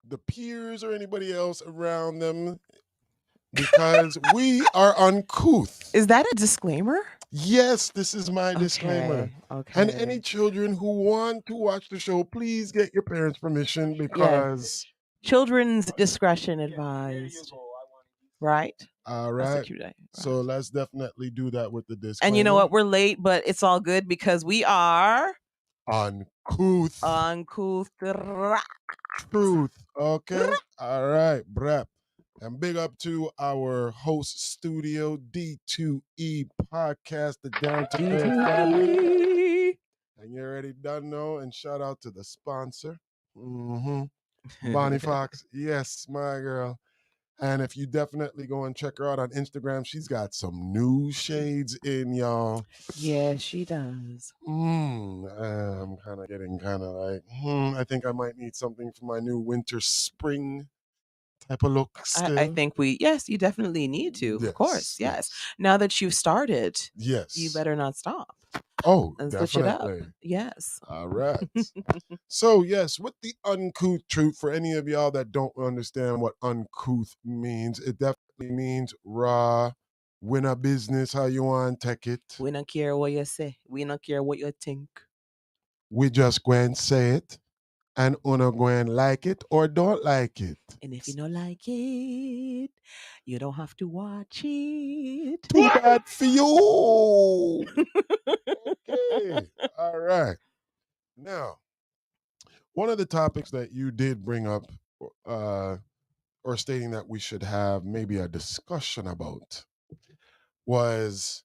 the peers or anybody else around them because we are uncouth. Is that a disclaimer? Yes, this is my disclaimer. And Okay. any children who want to watch the show, please get your parents' permission because. Children's discretion advised. Right? All That's a right. cute day. So let's definitely do that with the disclaimer. And you know what? We're late, but it's all good because we are Uncouth. Uncouth. Truth. Okay. All right, Brep. And big up to our host studio, D2E Podcast, the Down to Earth family. And you already done know. And shout out to the sponsor, Bonnie Fox. Yes, my girl. And if you definitely go and check her out on Instagram, she's got some new shades in, y'all. Yeah, she does. I'm kind of getting like, I think I might need something for my new winter spring type of look still. I think yes, you definitely need to. Of course, yes. Now that you've started, yes, you better not stop. Oh, And definitely. switch it up. Yes. All right. So, yes, with the uncouth truth, for any of y'all that don't understand what uncouth means, it definitely means raw, win a business how you want to take it. We don't care what you say. We don't care what you think. We just go and say it, and una go and like it or don't like it. And if you don't like it, you don't have to watch it. Too bad for you. Okay. All right. Now, one of the topics that you did bring up, or stating that we should have maybe a discussion about, was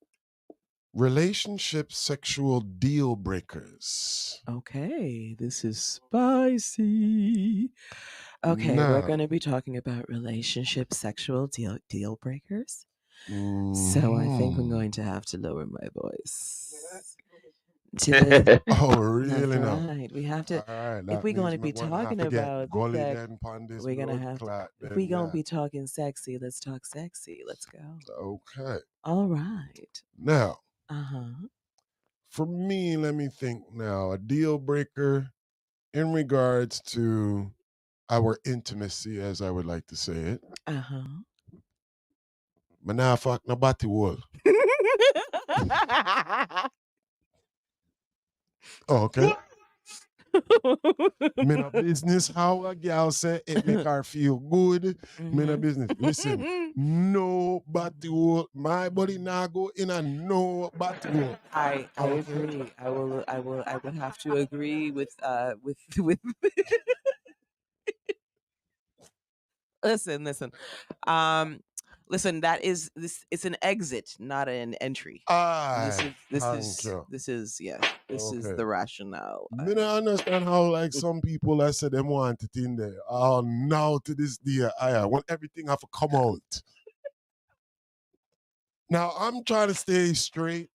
relationship sexual deal breakers. Okay, this is spicy. Okay, we're going to be talking about relationship sexual deal breakers. So I think I'm going to have to lower my voice. Oh, really? That's right. We have to. All right, if we're going to be talking about sex, we're going to have to. If we're going to be talking sexy, let's talk sexy. Let's go. Okay. All right. Now, Uh-huh. for me, let me think now. A deal breaker in regards to our intimacy, as I would like to say it. Uh-huh. But now fuck nobody wall. Oh, okay. Me no business how a girl say it make her feel good. Me no business. Listen, nobody will. My body now go in a nobody will. I agree. I would have to agree with listen. Listen, that is this. It's an exit, not an entry. This is the rationale. I don't understand how like some people I said them want it in there. Oh, now to this day, I want everything have to come out. Now I'm trying to stay straight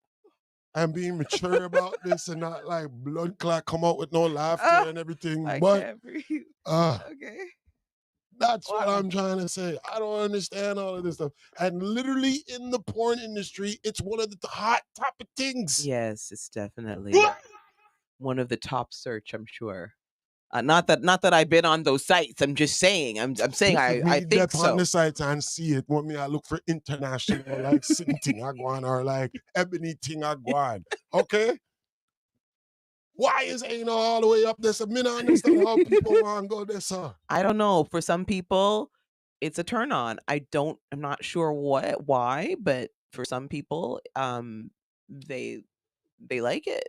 and being mature about this and not like blood clot come out with no laughter and everything. I but can't breathe. Okay. That's what I'm trying to say. I don't understand all of this stuff. And literally in the porn industry, it's one of the hot topic things. Yes, it's definitely one of the top search, I'm sure. Not that I've been on those sites. I'm just saying. I'm saying I think so. On the sites and see it. Want me I look for international like Sin thing I go on or like Ebony thing I go on. Okay? Why is ain't all the way up there? So me not understand how people want to go there, sir. I don't know. For some people, it's a turn on. I'm not sure why, but for some people, they like it.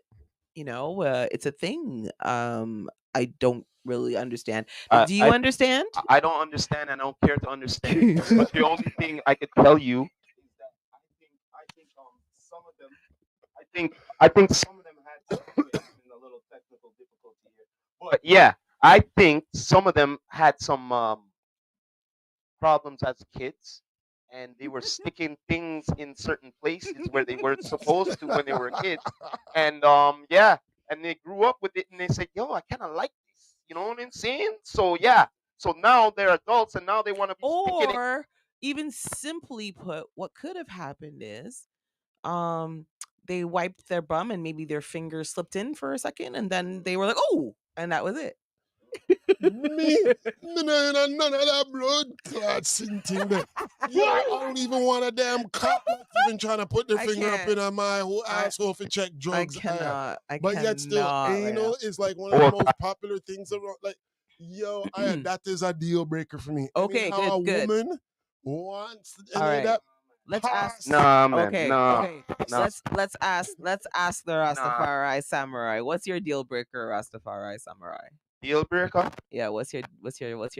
It's a thing. I don't really understand. Do you understand? I don't understand, and I don't care to understand. But the only thing I could tell you is that I think some of them, I think some of them had in a little technical difficulty here. But yeah, I think some of them had some problems as kids, and they were sticking things in certain places where they weren't supposed to when they were kids. And and they grew up with it, and they said, "Yo, I kind of like this." You know what I'm saying? So yeah. So now they're adults, and now they want to be sticking it. Or even simply put, what could have happened is, they wiped their bum and maybe their fingers slipped in for a second, and then they were like, "Oh," and that was it. Me no, none of that blood clot thing there. Yo, I don't even want a damn cop that's even trying to put their I finger up can't. in my whole I asshole for check I drugs. cannot. I But yet still, cannot right anal now. is like one of the most popular things around. Like, yo, that is a deal breaker for me. Okay, Anyhow, a good. woman wants All any of right. that. Let's ask. Pass. Nah, man. Okay, Nah. okay. Nah. Let's ask the Nah. Rastafari samurai. What's your deal breaker, Rastafari samurai? Deal breaker? Yeah, what's your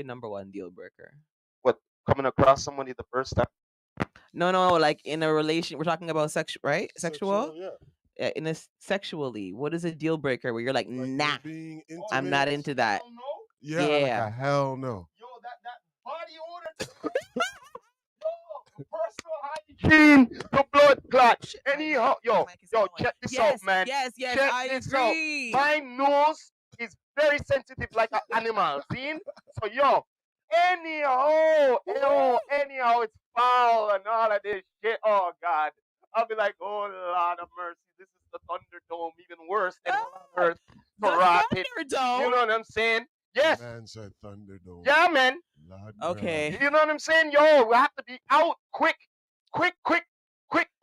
number one deal breaker? What? Coming across somebody the first time? No, like in a relation. We're talking about sexual, right? Sexual. Yeah. In a sexually, what is a deal breaker where you're like, Like nah, being intimate. I'm not into that. Hell no. Yeah, like Yeah. a hell no. Yo, that body odor. Yo, personal hygiene, the blood clot. Shit, Anyhow, yo, check this out, man. Yes, Check I this agree. out. My nose is very sensitive like an animal. See? So, yo, anyhow, it's foul and all of this shit. Oh, God. I'll be like, oh, Lord of mercy. This is the Thunderdome, even worse than hell on earth. The To rot it. Thunderdome. You know what I'm saying? Yes. Man said Thunderdome. Yeah, man. Lord Okay. God. You know what I'm saying? Yo, we have to be out quick.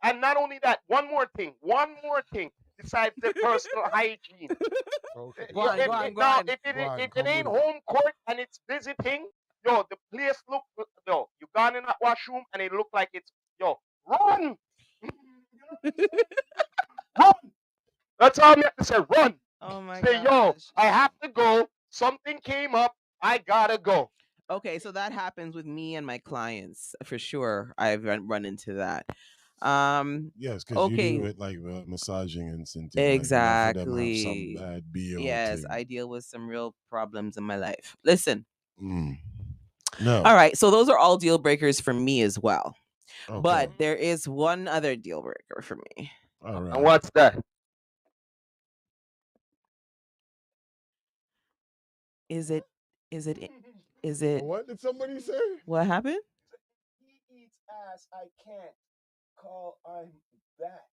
And not only that, one more thing. Besides the personal hygiene. Okay. Go on, Now, on. if Go on, it come ain't with it. home court and it's visiting, yo, the place look, yo, you gone in that washroom and it look like it's, yo, run. Run. That's all I have to say. Run. Oh my Say, yo, gosh. I have to go. Something came up. I gotta go. Okay, so that happens with me and my clients for sure. I've run into that. Yes, because you do Okay. it like massaging and something like that. Enough of them have some Exactly. bad BO Yes, thing. I deal with some real problems in my life. Listen. No. All right, so those are all deal breakers for me as well. Okay. But there is one other deal breaker for me. All right. And what's that? Is it What did somebody say? what happened? He eats ass. I can't call I'm that.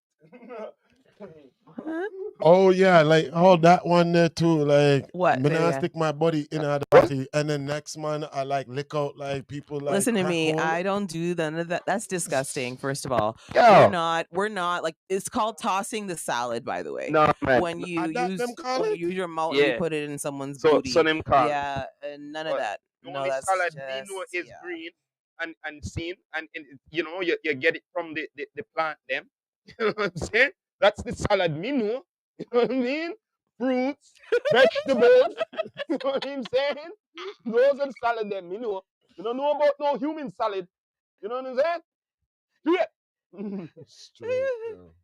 Huh? Oh yeah, like that one there too. Like What? me Say it nah again. stick my body in the body, and then next man I like lick out like people like. Listen to crack me. hole. I don't do none of that. That's disgusting. First of all, Yo. we're not like it's called tossing the salad. By the way, No, man. when you that use them call it? your mouth and you Yeah. put it in someone's So booty. them call it. Yeah, none of But that. the No, only that's salad just we know is yeah. green and seen, and you know you get it from the plant them. You know what I'm saying? That's the salad me know. You know what I mean? Fruits, vegetables. You know what I'm saying? Those are the salad them me know. You don't know about no human salad. You know what I'm saying? Straight. Straight. Yo.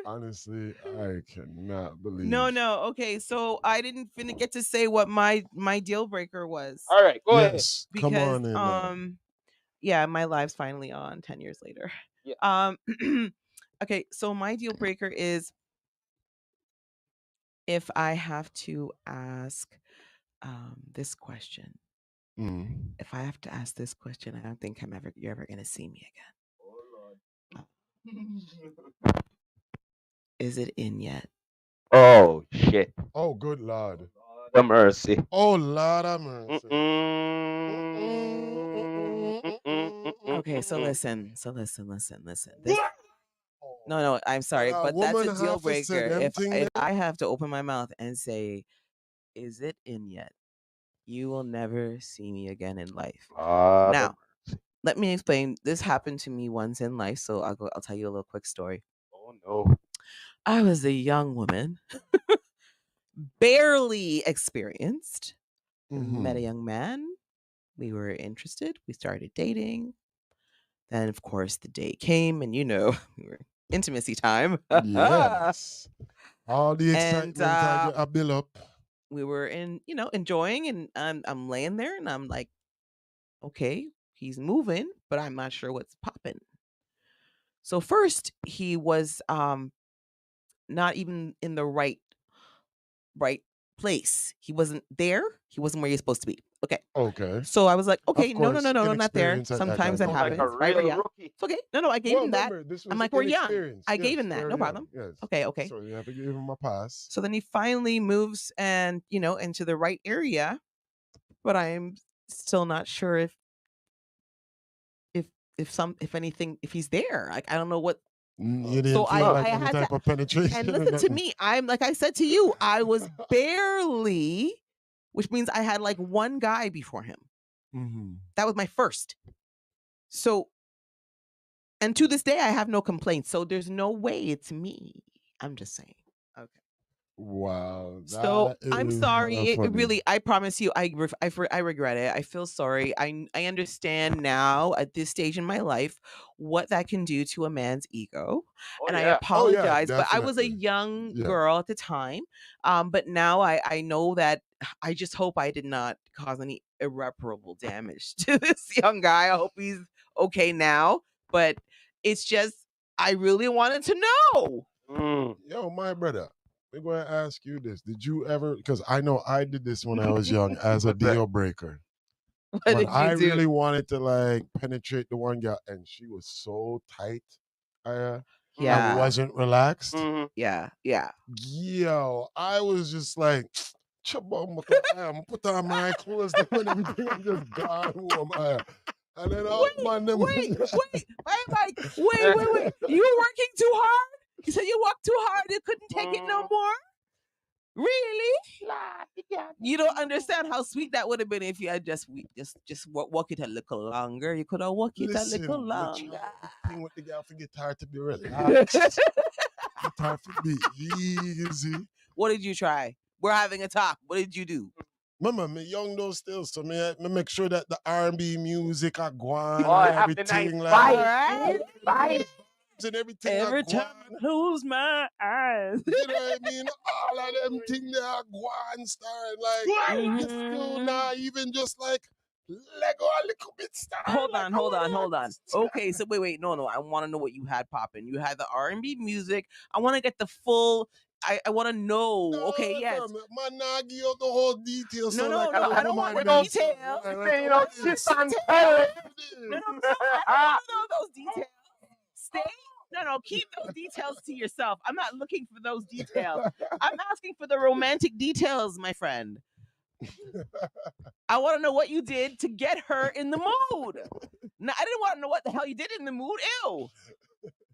Honestly, I cannot believe. No. Okay, so I didn't get to say what my deal breaker was. All right, go ahead. Yes, Because come on in now. yeah, my life's finally on 10 years later. Yeah. Okay, so my deal breaker is if I have to ask this question. If I have to ask this question, I don't think you're ever gonna see me again. Oh Lord. Is it in yet? Oh shit. Oh, good Lord. The mercy. Oh Lord of mercy. Okay, so listen. This, no, I'm sorry, But a but that's a woman deal have to say breaker. them If thing I have to open my mouth and say, "Is it in yet?" You will never see me again in life. Now, let me explain. This happened to me once in life, so I'll tell you a little quick story. Oh no. I was a young woman, barely experienced. Met a young man. We were interested. We started dating. Then, of course, the day came, and we were intimacy time. Yes. All the excitement I build up. We were enjoying, and I'm laying there, and I'm like, okay, he's moving, but I'm not sure what's popping. So first, he was not even in the right place. He wasn't there. He wasn't where he's supposed to be. Okay. Okay. So I was like, okay, Of no, course, not there. inexperience at that Sometimes that time. Like happens. a Right? We're real young. rookie. It's okay. No, I gave him that. Remember, this was I'm like, we're young. inexperience. I gave Yes, him that. we're No young. problem. Yes. Okay. So you have to give him a pass. So then he finally moves and into the right area. but I am still not sure if anything, if he's there. Like, I don't know what. You didn't So feel like I any had type to. of penetration. And or listen to nothing? me. I'm like I said to you, I was barely, which means I had like one guy before him. Mhm. That was my first. So, and to this day, I have no complaints. So there's no way it's me. I'm just saying. Okay. Wow. So that I'm is sorry. hella It funny. really, I promise you, I regret it. I feel sorry. I understand now at this stage in my life what that can do to a man's ego, Oh and I yeah. apologize. But I was a definitely. young Yeah. girl at the time. But now I know that I just hope I did not cause any irreparable damage to this young guy. I hope he's okay now. But it's just I really wanted to know. Mm. Yo, my brother, we're going to ask you this. Did you ever, because I know I did this when I was young as a What's that? deal breaker. What When did I you do? really wanted to like penetrate the one girl and she was so tight, I Yeah. wasn't relaxed. Mhm. Yeah. Yo, I was just like, Chabamba, put on my clothes and everything. I'm just gone home. And then all man, them. Wait. I'm like, wait. You were working too hard? You said you worked too hard, you couldn't take it no more? Really? You don't understand how sweet that would have been if you had just walk it a little longer. You could have walked it a Listen, little me longer. try the thing with the girl for guitar to be relaxed. Guitar to be easy. What did you try? We're having a talk. What did you do? Remember, me young though still, so me make sure that the R&B music are going Oh, I and have the nice everything vibe. Right? and everything Every are time I close my eyes. You know what I mean? All of them things they are going starting like you still not even just like Lego a little bit starting. Hold like, on. Okay, so wait. No. I want to know what you had popping. You had the R&B music. I want to get the full. I want to know. No, okay, yes. Man, nah, give you the whole details. No, so like, I don't want the them- details. You know, sit and tell it. No, I don't know those details. Stay. No, keep those details to yourself. I'm not looking for those details. I'm asking for the romantic details, my friend. I want to know what you did to get her in the mood. No, I didn't want to know what the hell you did in the mood. Ew.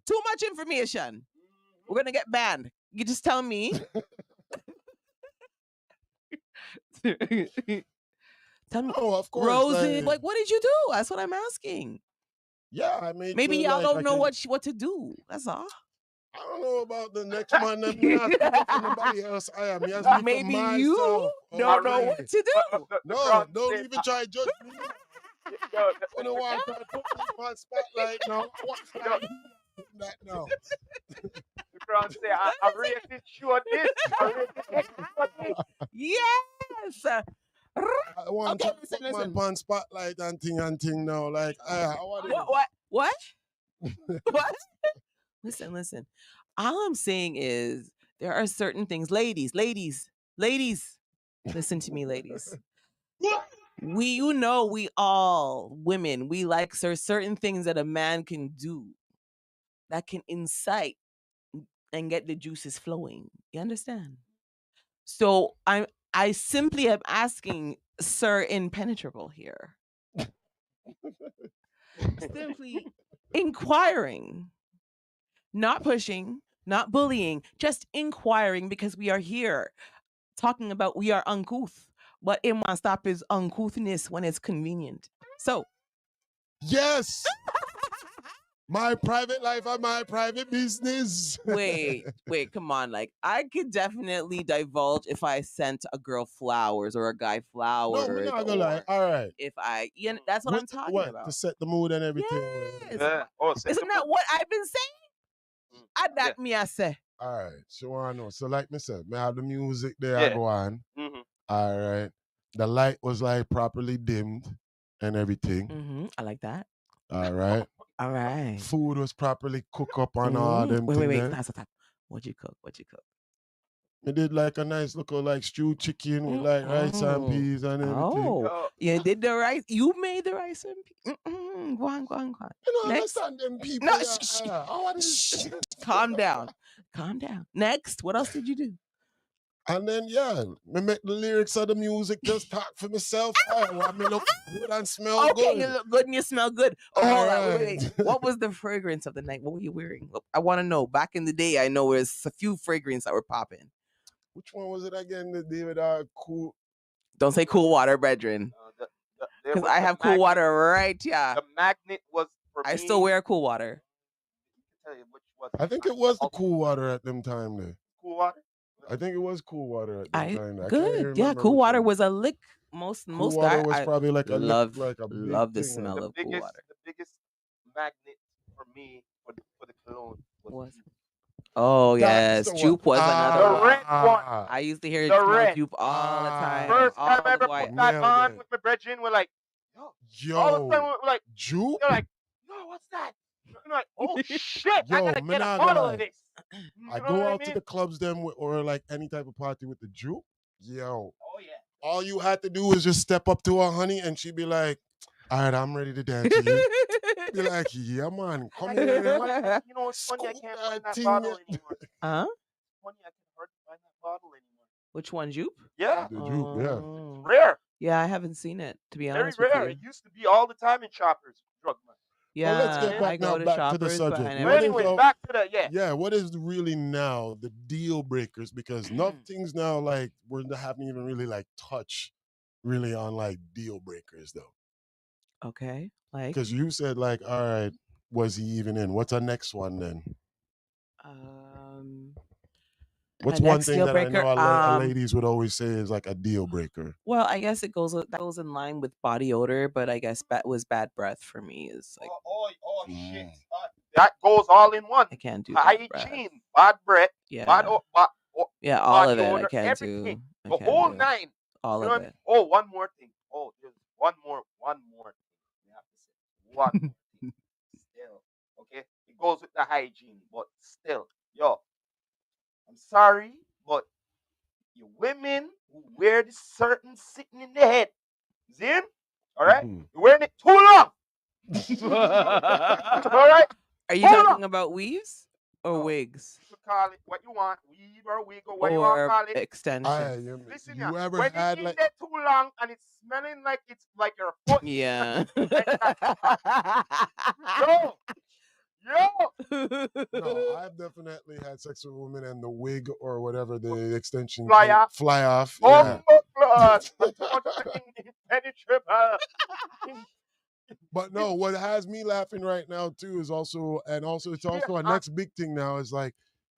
Too much information. We're going to get banned. You just tell me. Tell me. Oh, of course. Rosie, like, what did you do? That's what I'm asking. Yeah, I mean, Maybe sure, y'all like, don't know what to do. That's all. I don't know about the next man. I'm not speaking for nobody else. I am. Yes, me Maybe for you myself. don't know what to do. No, don't even try to judge me. You know what? Try to put me on spotlight now. What kind of that now? The crowd say, I rated sure this. I rated sure this. Yes. I want Okay, to put listen. my on spotlight and thing now. Like, What? What? Listen. All I'm saying is there are certain things, ladies. Listen to me, ladies. We all women, we like certain things that a man can do that can incite and get the juices flowing. You understand? So I simply am asking Sir Impenetreble here. Simply inquiring, not pushing, not bullying, just inquiring because we are here talking about we are uncouth, but it won't stop his uncouthness when it's convenient. So, yes, my private life and my private business. wait, come on. Like, I could definitely divulge if I sent a girl flowers or a guy flowers. No, I'm not gonna lie. All right. If that's what I'm talking about. To set the mood and everything. Yes. Yeah. Oh, set Isn't the that mood. what I've been saying? Yeah. Me, I say. All right. So I know. So like me said, me have the music there Yeah. go on. Mm-hmm. All right. The light was like properly dimmed and everything. I like that. All right. All right. Food was properly cooked up on all them Wait. things. Stop. What'd you cook? We did like a nice little like stewed chicken with like rice and peas and everything. Oh, you did the rice. You made the rice and peas. Go on. You don't Next. understand them people. No, What is Calm down. Next, what else did you do? And then, me make the lyrics of the music just talk for myself. I want me look good and smell Okay, good. you look good and you smell good. Oh, hold on. Wait, Alright. wait. What was the fragrance of the night? What were you wearing? Look, I want to know. Back in the day, I know there's a few fragrances that were popping. Which one was it again? The David Cool. Don't say cool water, brethren. There Because was I the have cool magnet. water right here. The magnet was for me. I still wear cool water. Tell you which was. I think it was the Cool Water at them time there. Cool water. I think it was Cool Water at them time. I can't Good. remember Yeah, cool which water one. was a lick. Most Cool Water guy, was I probably like a love like a big love the thing, smell like. of cool water. The biggest magnet for me for the cologne was Jupe. Oh That's yes, the one. Jupe was another The one. red one. I used to hear The it smell red. Jupe all the time. First time I all ever the put while. that Nailed on it. with my brethren, we're like, all of a Yo, sudden we're like, Jupe? they're like, yo, what's that? I'm like, oh shit, I Yo, gotta me get a not bottle gonna of lie. this. You I know go what I out to mean? the clubs then or like any type of party with the Jupe. Yo, Oh yeah. all you had to do was just step up to her, honey, and she'd be like, all right, I'm ready to dance to you. Be like, yeah, man, come here. You know, it's funny I Scoop can't that find that thing. bottle anymore. Huh? It's funny I can hardly find that bottle anymore. Which one, Jupe? Yeah, The Jupe, yeah. Oh. rare. Yeah, I haven't seen it, to be Very honest with rare. you. It used to be all the time in Shoppers Drug Mart. Yeah, Well, let's get I back go now to back to Shoppers, the but I subject. never But What is anyway, the- back to the Yeah, what is really now the deal breakers? Because nothing's now like we haven't even really like touched really on like deal breakers though. Okay, like Because you said like, all right, was he even in? What's our next one then? What's my one next thing deal that I know breaker. ladies would always say is like a deal breaker? Well, I guess that goes in line with body odor, but I guess was bad breath for me. Is like shit. That goes all in one. I can't do bad breath. Hygiene, bad breath, Yeah, bad all of body it. odor, I can't everything. do. I The can't whole do. nine. All You know of what I mean? it. Oh, one more thing. Oh, there's one more thing. We have to say one more thing. Still, okay. It goes with the hygiene, but still, yo, I'm sorry, but you women who wear this certain sitting in the head, see him? All right, Mhm. you're wearing it too long. All right. Are you Hold talking about weaves or No. wigs You could call it what you want, weave or wig or what you want to or call it. extension? Listen, you ever when had it's in like there too long and it's smelling like it's like your foot. Yeah. Yo. no, I've definitely had sex with women and the wig or whatever the extension Fly came- off. fly off. Oh, Yeah. God. Impenetrable. But no, what has me laughing right now too is also it's also a next big thing now is like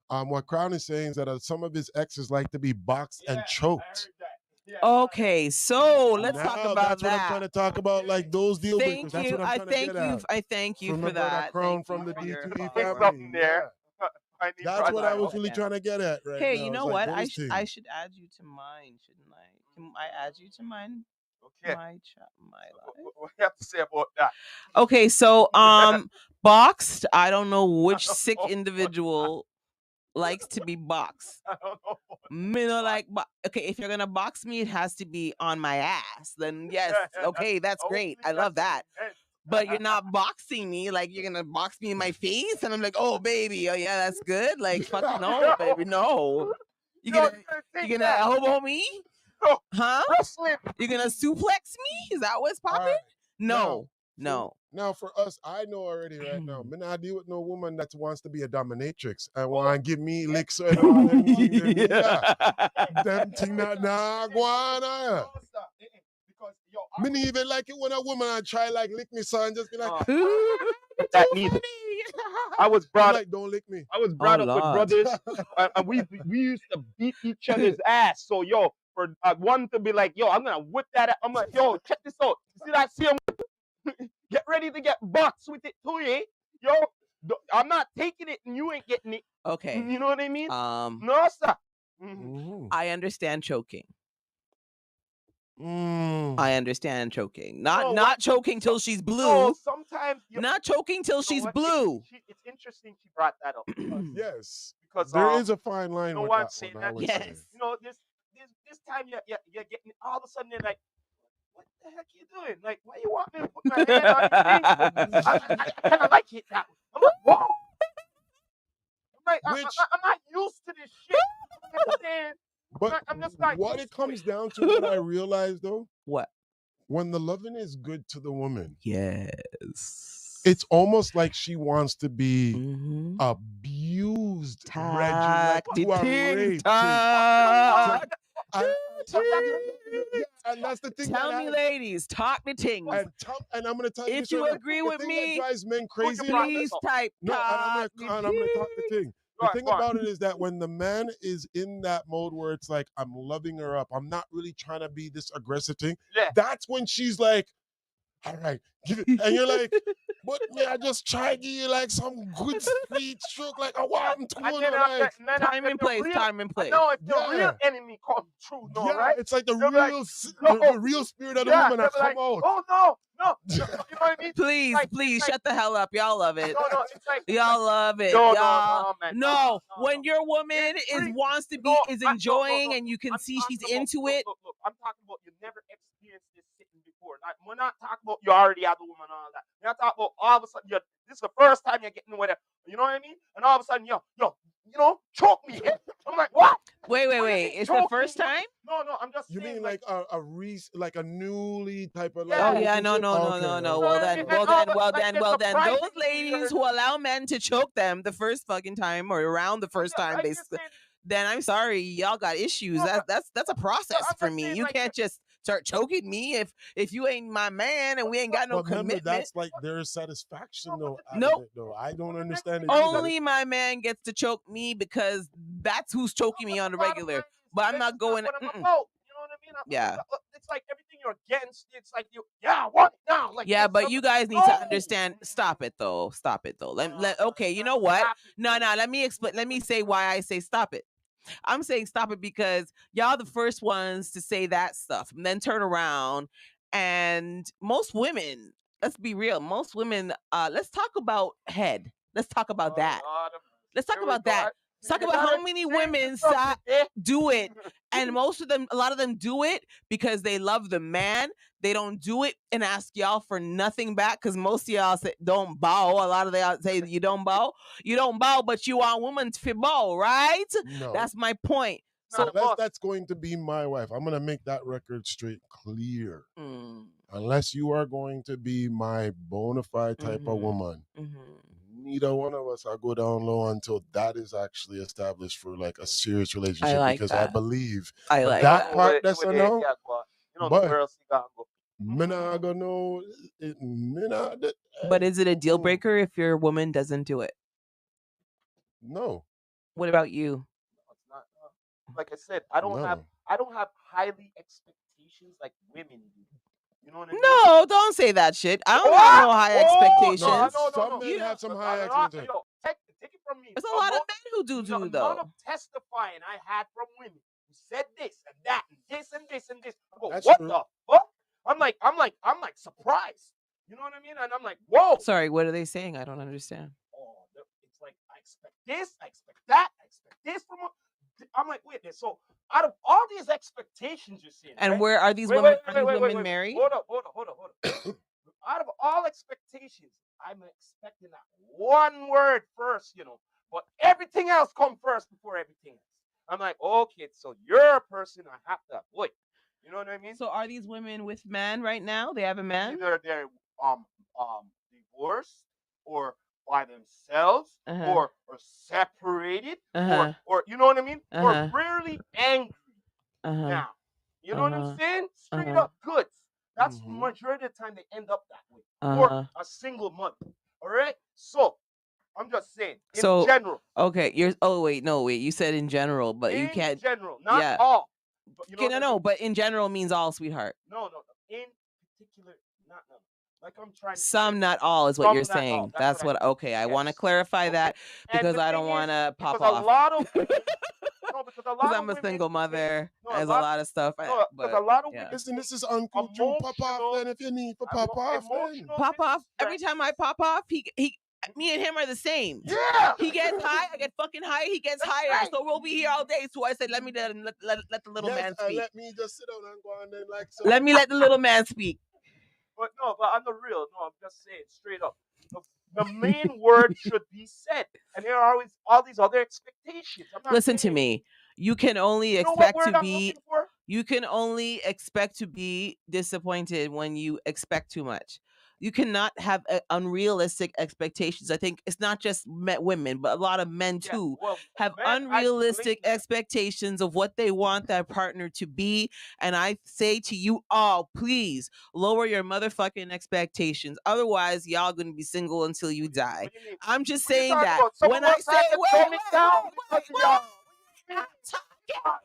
what Crown is saying is that some of his exes like to be boxed and choked. Okay, so let's talk Now, about that's what I'm trying to talk about, like those deal breakers. Thank That's you. what I'm trying to get at. I thank you From my for brother that. Crown Thank from you the for your D2E platform. Something family. there. Yeah. That's what I was really Yeah. trying to get at right Hey, now. you It's know like what? those I things. should add you to mine, shouldn't I? Can I add you to mine? Okay. My life. What do you have to say about that? Okay, so boxed. I don't know which sick individual likes to be boxed. I don't know. Me no like okay, if you're gonna box me, it has to be on my ass. Then yes, okay, that's great. I love that. But you're not boxing me, like you're gonna box me in my face, and I'm like, oh baby, oh yeah, that's good. Like fuck no, baby, no. You gonna elbow me? No. Huh? Wrestling. You're gonna suplex me? Is that what's popping? All right. No, Now, no. Now for us, I know already right now. Me not deal with no woman that wants to be a dominatrix and want to give me licks and all them thing. Them thing that nah go on. Because yo, Me not even like it when a woman try like lick me, son. Just be like, that neither. I was I'm brought like, don't lick me. I was brought Oh, up with Lord. brothers, and we used to beat each other's ass. So yo, for one to be like, yo, I'm gonna whip that. I'm like, yo, check this out. You see that? See him? Get ready to get boxed with it too, eh? Yo, I'm not taking it, and you ain't getting it. Okay. You know what I mean? No, sir. I understand choking. Mm. I understand choking. Not choking till she's blue. No, sometimes not choking till she's what? blue. It's interesting she brought that up. Yes, because there is a fine line you know with what I'm that saying? one. I would Yes. say. You know, this time you're getting all of a sudden they're like, what the heck you doing? Like, why you want me to put my hand on your thing? I kind of like it that way. I'm like, whoa. I'm like, I'm not used to this shit. You know what I'm saying? But I'm just not what used it to comes it. down to, what I realize though, What? when the loving is good to the woman, Yes. it's almost like she wants to be Mm-hmm. abused, Reggie, like Talk to a ting rape thing. talk. And, But and that's the thing Tell that me, ladies, talk the things. and I'm gonna tell you If this you right now. agree The with thing that me, drives men crazy brought about this please this. up. type No, talk the and I'm gonna talk the things. thing. Go The on, thing go on. about it is that when the man is in that mode where it's like, I'm loving her up, I'm not really trying to be this aggressive thing. Yeah. That's when she's like, all right, give it. And you're like, but me, I just try to give you like some good sweet stroke, like I want to, And then after, like, and then Time after and the place, real, time and and place. now if the real yeah. enemy come true, no, Yeah, right? it's like the They'll be like, real, no, the real spirit of the yeah, woman they'll that be come like, out. oh no, you know what I mean? Please, Like, please it's like, shut the hell up. Y'all love it. no, it's like, Y'all love it. no, Y'all. man, No, no. when your woman It's is free. wants to be No, is no, enjoying and you can I'm see she's talking about, into it. Look, I'm talking about you never experienced this sitting before. Like, we're not talking about you already have a woman and all that. We're not talking about all of a sudden this is the first time you're getting with her. You know what I mean? And all of a sudden, choke me. I'm like, what? Wait. What do you mean It's the choking first me? time? No, I'm just You saying, mean like, like a newly type of like Yeah. Oh yeah, no. relationship? Okay, you know Well what I then, mean? okay. And well all then, the, well like, then, they're well then. Those surprising ladies who allow men to choke them the first fucking time or around the first time, I'm just saying, then I'm sorry, y'all got issues. No, That's a process I'm for just me. saying, You like, can't just start choking me if you ain't my man and we ain't got no But remember, commitment. that's like their satisfaction though out Nope. of it though. I don't the next understand thing it I either. Only my man gets to choke me because that's who's choking me on the regular. But I'm not going. What I'm Mm-mm. about. You know what I mean? Yeah. It's like everything you're against. It's like what now? Like Yeah, this, but I'm you like, guys need to no! understand. Stop it though. Stop it though. Okay, you That's know what? happening. No. Let me explain. Let me say why I say stop it. I'm saying stop it because y'all the first ones to say that stuff and then turn around and most women, let's be real, most women, let's talk about head. Let's talk about that. Lord of mercy. Let's talk Here we about go. that. Let's talk You about how gotta many change women the subject, eh? do it. And most of them, a lot of them do it because they love the man. They don't do it and ask y'all for nothing back because most of y'all say don't bow. A lot of y'all say you don't bow. You don't bow, but you want women to bow, right? No. That's my point. Not So a boss. That's going to be my wife. I'm gonna make that record straight clear. mm, Unless you are going to be my bona fide type of Mhm. woman, mhm. neither one of us are go down low until that is actually established for like a serious relationship. like Because I that. believe I like that that. part that's a no. The But girls you gotta go. me not gonna know. Me not. But is it a deal Mm-mm. breaker if your woman doesn't do it? No. What about you? It's not, like I said, I don't have No. highly expectations like women do. You know what I mean? No, don't say that shit. I don't What? have no high No, expectations. some men have some high expectations. Yo, take it from me. There's a lot of men who do The amount though. of testifying I had from women who said this and that and this and this and this. I go, That's what true. the fuck? I'm like surprised. You know what I mean? And I'm like, whoa. Sorry, what are they saying? I don't understand. Oh, it's like I expect this, I expect that, I expect this from. I'm like, wait, so out of all these expectations you're seeing, And right? where are these Wait, women? wait, Are these wait, wait, women wait. married? Hold up. Out of all expectations, I'm expecting that one word first, but everything else come first before everything else. I'm like, okay, so you're a person I have to avoid. You know what I mean? So are these women with men right now? They have a man? Either they're divorced or by themselves Uh-huh. or separated Uh-huh. or you know what I mean? Uh-huh. Or rarely angry Uh-huh. now. You know what I'm Uh-huh. saying? Straight Uh-huh. up goods. That's Mhm. majority of the time they end up that way. Uh-huh. Or a single mother. All right? So I'm just saying, in So general. okay, wait. You said in general, but you can't. In general, not Yeah. all. But you know Okay, what I mean? but in general means all, sweetheart. No. In particular, not no. Like I'm trying to Some, say, not all, is what some, you're not all. saying. That's That's what I what. mean. Okay, I want to Yes. clarify Okay. that And because the I thing don't is, want to pop because a off. lot of women, no, because a Because lot of I'm a women, single mother. no, There's a lot of stuff. no, because But a lot of yeah. women Listen, this take is Uncouth Drew. Pop off emotional, then if you need to pop off then. emotional Pop off. Every distress. time I pop off, he me and him are the same. Yeah. He gets high, I get fucking high, he gets That's higher. right. So we'll be here all day. So I said, let the little Yes, man speak. let me just sit down and go on then like so. Let me let the little man speak. But no, but on the real, no, I'm just saying straight up. The main word should be said, and there are always all these other expectations. I'm not Listen to saying me. You can only You know what expect word to I'm be looking for? you can only expect to be disappointed when you expect too much. You cannot have unrealistic expectations. I think it's not just women, but a lot of men Yeah. too Well, have man, unrealistic listen, expectations of what they want their partner to be. And I say to you all, please lower your motherfucking expectations. Otherwise, y'all gonna be single until you die. what do you mean? I'm just What you saying talking that about? Some when of I us say had to dumb it down because of y'all. I'm What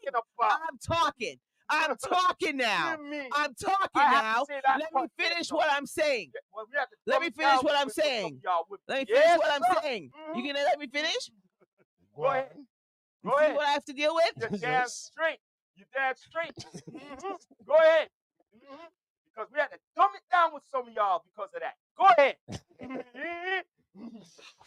you talking talking. about? I'm talking. I'm talking now. You mean I'm talking I have to now. say that Let me part there, finish no. what I'm saying. Yeah, well, we have to Let dumb me it finish down what I'm with some of saying. y'all would. Let me finish Yes, what I'm sir. saying. You Mhm. gonna let me finish? Go ahead. You Go see ahead. what I have to deal with? You're damn Yes. straight. You're damn straight. Go ahead. Because we had to dumb it down with some of y'all because of that. Go ahead.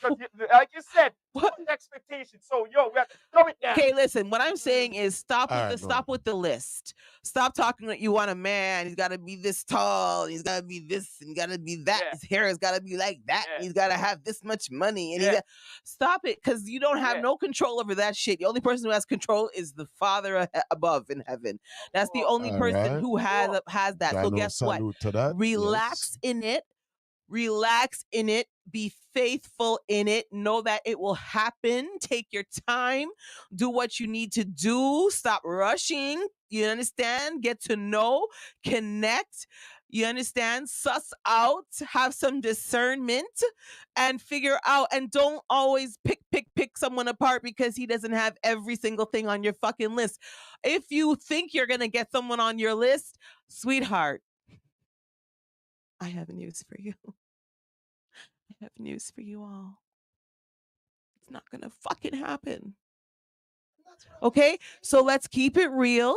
Because, like you said, too What? much expectation. So, yo, we have to dumb it down. Okay, listen. What I'm saying is stop All with right, the stop with the list. Stop talking that you want a man. He's got to be this tall. He's got to be this and got to be that. Yeah. His hair has got to be like that. Yeah. He's got to have this much money. And Yeah. stop it, because you don't have Yeah. no control over that shit. The only person who has control is the Father above in heaven. That's the only All person right. who has that. So guess what? Salute to that. Relax in it. Relax in it. Be faithful in it. Know that it will happen. Take your time. Do what you need to do. Stop rushing. You understand? Get to know. Connect. You understand? Suss out. Have some discernment and figure out. And don't always pick someone apart because he doesn't have every single thing on your fucking list. If you think you're going to get someone on your list, sweetheart, I have news for you. I have news for you all. It's not gonna fucking happen. Okay? So let's keep it real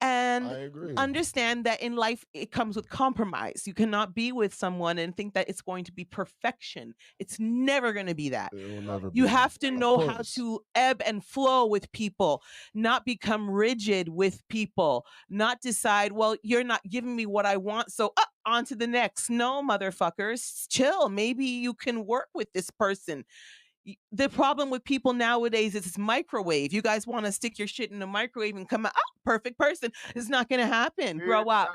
and I agree. understand that in life it comes with compromise. You cannot be with someone and think that it's going to be perfection. It's never going to be that. It will never be. You have to Of know how course. to ebb and flow with people, not become rigid with people, not decide, well, you're not giving me what I want, so on to the next. No, motherfuckers, chill. Maybe you can work with this person. The problem with people nowadays is it's microwave. You guys want to stick your shit in the microwave and come out, perfect person. It's not going to happen. Grow up.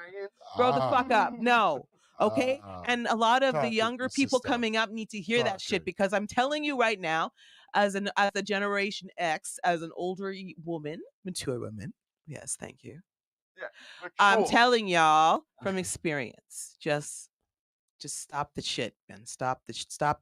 Grow the fuck up. No. Okay. And a lot of the Topic, younger Mrs. people Stout. coming up need to hear that shit, Talking. because I'm telling you right now, as a Generation X, as an older woman, mature woman. Yes, thank you. Yeah, I'm mature. telling y'all from experience, just stop the shit, man. Stop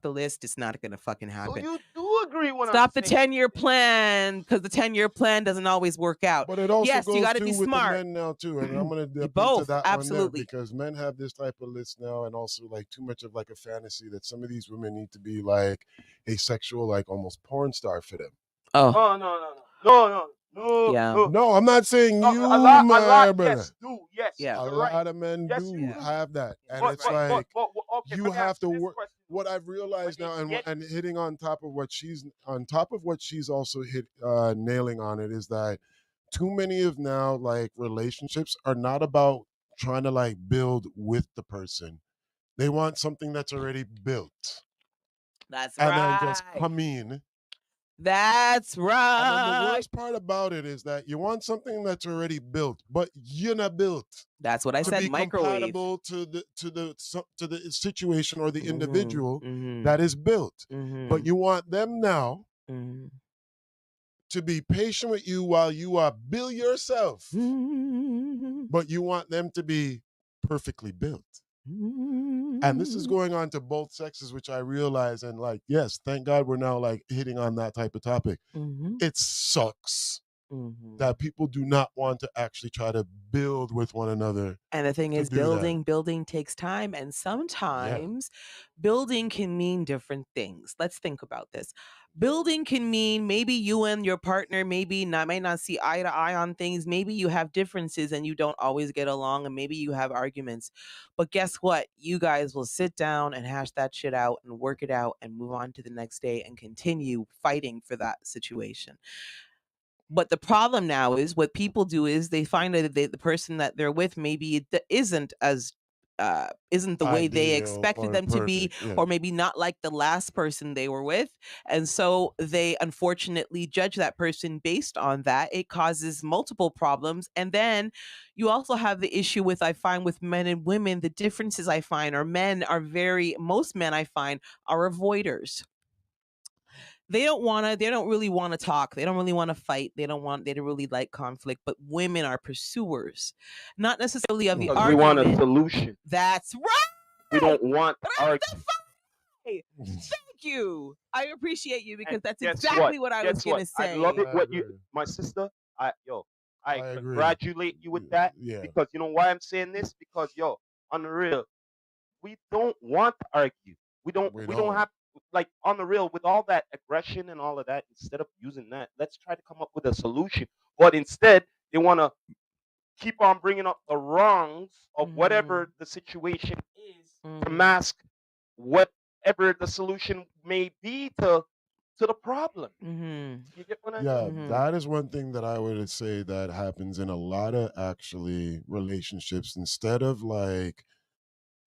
the list. It's not gonna fucking So happen. you do agree when I'm Stop the saying 10-year plan, because the 10-year plan doesn't always work out. But it also Yes, you goes got to too be with the smart. men now too, and I'm gonna dip into Both, that one there absolutely. because men have this type of list now, and also like too much of like a fantasy that some of these women need to be like asexual, like almost porn star for them. Oh, No. Yeah. No, I'm not saying No, you, a lot, my brother. yes, do, yes, Yeah. A you're right. lot of men Yes, do you do. have that, and But, it's like okay, you let me have ask to you this work. question. What I've realized When now, you and get- and hitting on top of what she's also hit nailing on it, is that too many of now like relationships are not about trying to like build with the person. They want something that's already built, That's and right. then just come in. That's right. And then the worst part about it is that you want something that's already built, but you're not built That's what I to said. be Microwave. compatible to the situation or the Mhm, individual mhm, that is built. mhm, But you want them now mhm. to be patient with you while you are build yourself, Mhm, but you want them to be perfectly built. And this is mhm, going on to both sexes, which I realize, and like, yes, thank God we're now like hitting on that type of topic. mhm, It sucks mhm. that people do not want to actually try to build with one another. And the thing to is, do that. building takes time. And sometimes building can mean different things. Let's think about this. Building can mean maybe you and your partner may not see eye to eye on things. Maybe you have differences and you don't always get along, and maybe you have arguments. But guess what? You guys will sit down and hash that shit out and work it out and move on to the next day and continue fighting for that situation. But the problem now is what people do is they find that the person that they're with maybe isn't as isn't the way they Ideal expected or them to be, perfect. Yeah. or maybe not like the last person they were with, and so they unfortunately judge that person based on that. It causes multiple problems, and then you also have the issue with, I find, with men and women, the differences I find are most men I find are avoiders. They don't really want to talk, they don't really want to fight, they don't really like conflict, but women are pursuers, not necessarily of the Because we want a argument. solution. That's We right. don't want argument. Thank you, I appreciate you, because And that's guess exactly what? what I was Guess what? gonna I love say. it. I What you, agree. my sister. I I agree. congratulate you with that, Yeah. because you know why I'm saying this? Because on the real, we don't want to argue. We don't. We We don't don't. have, like, on the real, with all that aggression and all of that. Instead of using that, let's try to come up with a solution. But instead, they want to keep on bringing up the wrongs of whatever the situation is to mask whatever the solution may be to the problem. You get what I mean? Yeah, that is one thing that I would say that happens in a lot of actually relationships. Instead of like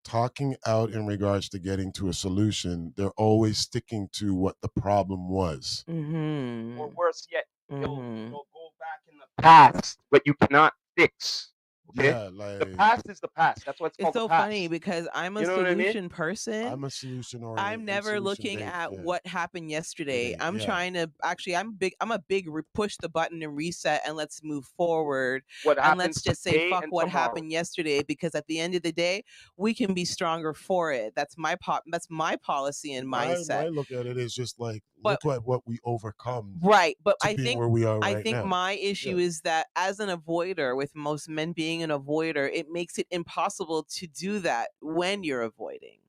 talking out in regards to getting to a solution, they're always sticking to what the problem was. Or worse yet, they'll go back in the past, but you cannot fix. Okay, Yeah, the like past is the past. That's why it's It's called the so funny past. because I'm a You know what I mean? solution person. I'm a solution I'm oriented and never solution looking based. at Yeah, what happened yesterday. it I'm yeah. trying to actually, I'm a big push the button and reset and let's move forward. What And let's happens just say today fuck and what tomorrow. happened yesterday, because at the end of the day, we can be stronger for it. That's my policy and My mindset. look at it is just like But look at what we overcome right, but to being where we are I right think now. my issue Yeah, is that as an avoider, with most men being an avoider, it makes it impossible to do that when you're avoiding.